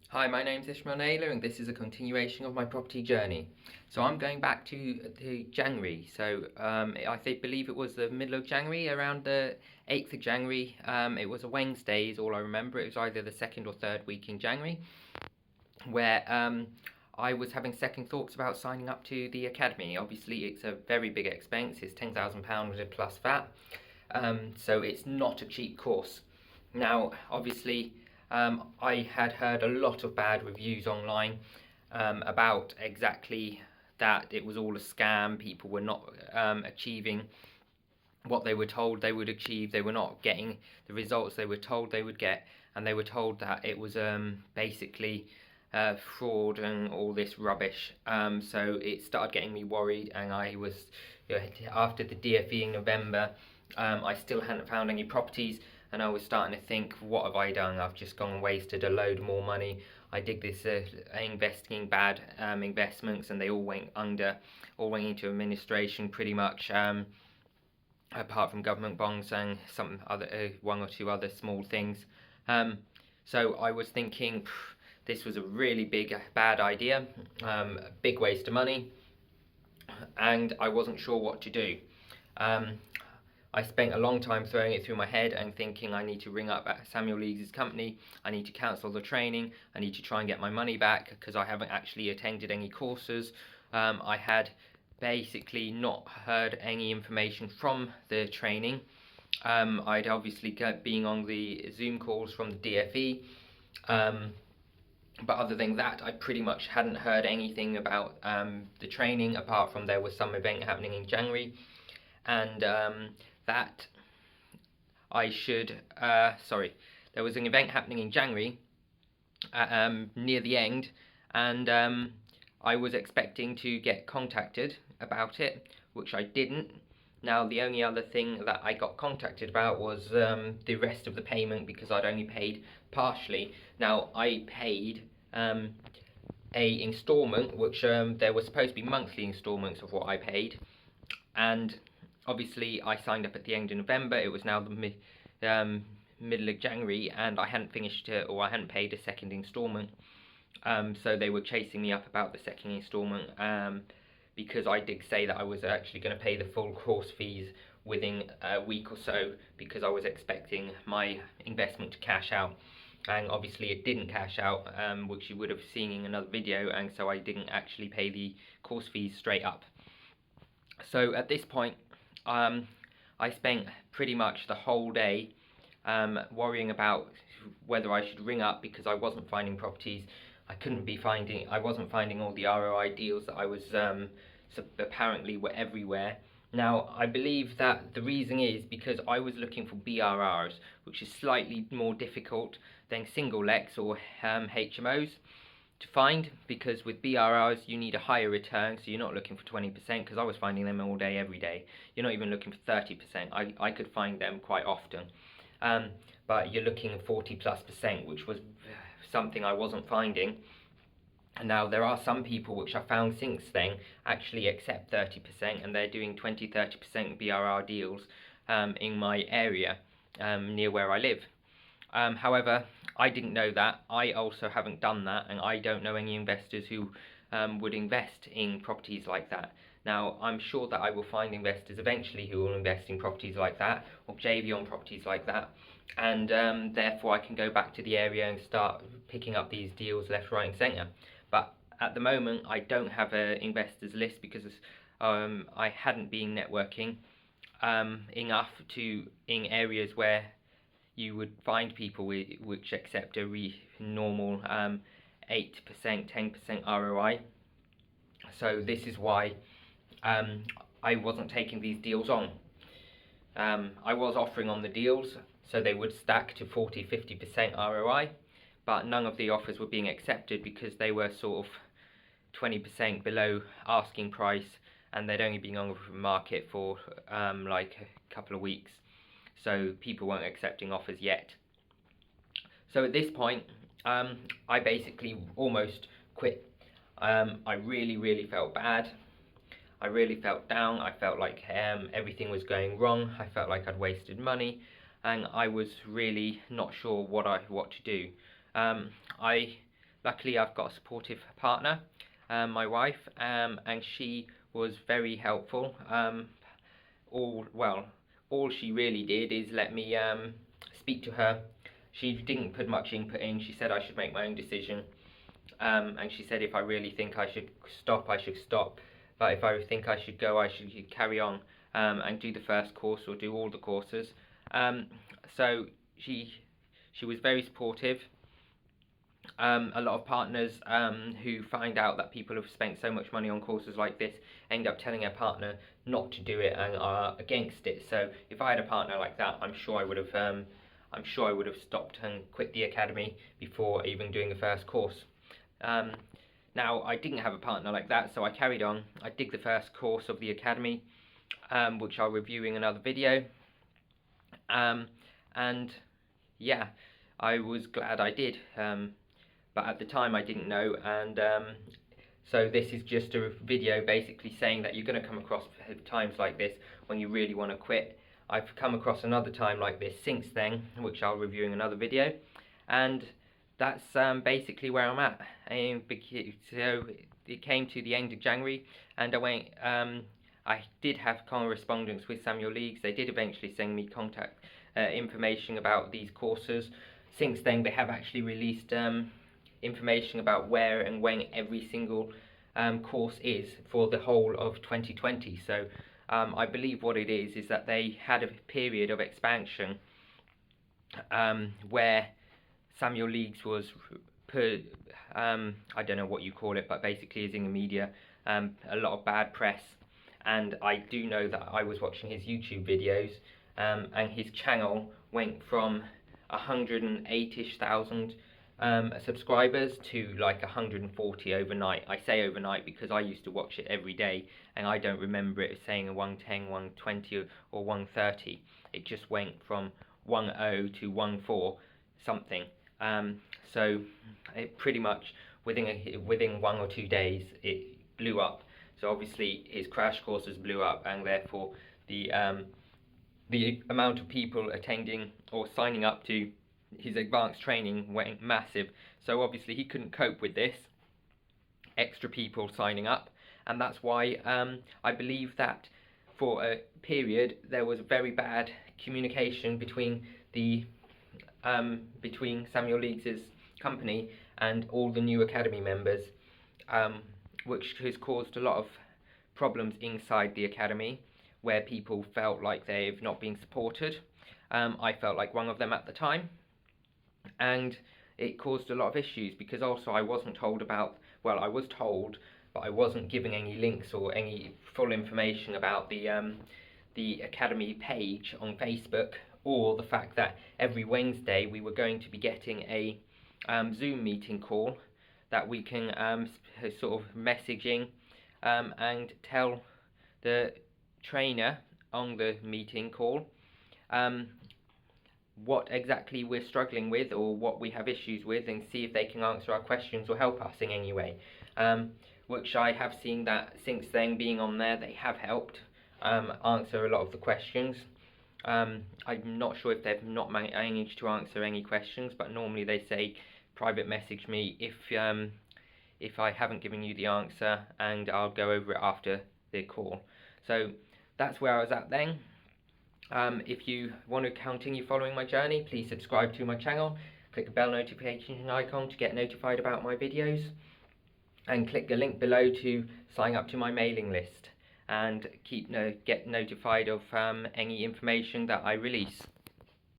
Hi, my name's Ishmael Naylor and this is a continuation of my property journey. So I'm going back to January. Believe it was the middle of January, around the 8th of January. It was a Wednesday is all I remember. It was either the second or third week in January where I was having second thoughts about signing up to the academy. Obviously it's a very big expense. It's £10,000 plus VAT. So it's not a cheap course. Now, obviously, I had heard a lot of bad reviews online about exactly that it was all a scam. People were not achieving what they were told they would achieve. They were not getting the results they were told they would get, and they were told that it was basically fraud and all this rubbish. So it started getting me worried, and I was, after the DFE in November, I still hadn't found any properties, and I was starting to think, what have I done? I've just gone and wasted a load more money. I did this investing in bad investments, and they all went under, all went into administration pretty much. Apart from government bonds and some other one or two other small things. So I was thinking this was a really bad idea, a big waste of money, and I wasn't sure what to do. I spent a long time throwing it through my head and thinking I need to ring up Samuel Leeds' company, I need to cancel the training, I need to try and get my money back because I haven't actually attended any courses. I had basically not heard any information from the training. I'd obviously been on the Zoom calls from the DFE, but other than that, I pretty much hadn't heard anything about the training, apart from there was some event happening in January, and that I should, there was an event happening in January near the end, and I was expecting to get contacted about it, which I didn't. Now, the only other thing that I got contacted about was the rest of the payment, because I'd only paid partially. Now, I paid a instalment, which there was supposed to be monthly instalments of what I paid, and obviously I signed up at the end of November. It was now the middle of January, and I hadn't finished it, or I hadn't paid a second instalment. So they were chasing me up about the second instalment, because I did say that I was actually going to pay the full course fees within a week or so, because I was expecting my investment to cash out. And obviously it didn't cash out, which you would have seen in another video, and so I didn't actually pay the course fees straight up. So at this point, I spent pretty much the whole day worrying about whether I should ring up, because I wasn't finding properties. I wasn't finding all the ROI deals that I was apparently were everywhere. Now, I believe that the reason is because I was looking for BRRs, which is slightly more difficult than single lets or HMOs to find, because with BRRs you need a higher return, so you're not looking for 20%, because I was finding them all day every day. You're not even looking for 30%. I could find them quite often, but you're looking at 40+%, which was something I wasn't finding. And now there are some people which I found since then actually accept 30%, and they're doing 20-30% BRR deals in my area near where I live. However, I didn't know that. I also haven't done that, and I don't know any investors who would invest in properties like that. Now, I'm sure that I will find investors eventually who will invest in properties like that, or JV on properties like that, and therefore I can go back to the area and start picking up these deals left, right and centre. But at the moment I don't have an investors list, because I hadn't been networking enough in areas where you would find people which accept a normal 8%, 10% ROI. So this is why I wasn't taking these deals on. I was offering on the deals, so they would stack to 40-50% ROI, but none of the offers were being accepted because they were sort of 20% below asking price, and they'd only been on the market for like a couple of weeks, so people weren't accepting offers yet. So at this point, I basically almost quit. I really felt bad. I really felt down. I felt like everything was going wrong. I felt like I'd wasted money, and I was really not sure what to do. luckily I've got a supportive partner, my wife, and she was very helpful. All she really did is let me speak to her. She didn't put much input in. She said I should make my own decision, and she said if I really think I should stop, I should stop, but if I think I should go, I should carry on and do the first course or do all the courses. So she was very supportive. A lot of partners who find out that people have spent so much money on courses like this end up telling their partner not to do it and are against it. So if I had a partner like that, I'm sure I would have stopped and quit the academy before even doing the first course. Now I didn't have a partner like that, so I carried on. I did the first course of the academy, which I'll review in another video. And yeah, I was glad I did. But at the time I didn't know, and so this is just a video basically saying that you're going to come across times like this when you really want to quit. I've come across another time like this since then, which I'll review in another video, and that's basically where I'm at. So it came to the end of January, and I did have correspondence with Samuel Leeds. They did eventually send me contact information about these courses. Since then they have actually released information about where and when every single course is for the whole of 2020. So I believe what it is that they had a period of expansion where Samuel Leeds was I don't know what you call it, but basically is in the media, a lot of bad press. And I do know that I was watching his YouTube videos, and his channel went from 108-ish thousand subscribers to like 140 overnight. I say overnight because I used to watch it every day, and I don't remember it saying a 110, 120 or 130. It just went from 10 to 14 something. So it pretty much within 1 or 2 days it blew up. So obviously his crash courses blew up, and therefore the amount of people attending or signing up to his advanced training went massive. So obviously he couldn't cope with this extra people signing up, and that's why I believe that for a period there was very bad communication between Samuel Leeds' company and all the new academy members, which has caused a lot of problems inside the academy where people felt like they've not been supported. I felt like one of them at the time, and it caused a lot of issues because also I wasn't told about, well, I was told, but I wasn't given any links or any full information about the academy page on Facebook, or the fact that every Wednesday we were going to be getting a Zoom meeting call that we can sort of messaging and tell the trainer on the meeting call what exactly we're struggling with or what we have issues with, and see if they can answer our questions or help us in any way, which I have seen that since then being on there they have helped answer a lot of the questions. I'm not sure if they've not managed to answer any questions, but normally they say private message me if I haven't given you the answer, and I'll go over it after the call. So that's where I was at then. If you want to continue following my journey, please subscribe to my channel, click the bell notification icon to get notified about my videos, and click the link below to sign up to my mailing list and get notified of any information that I release.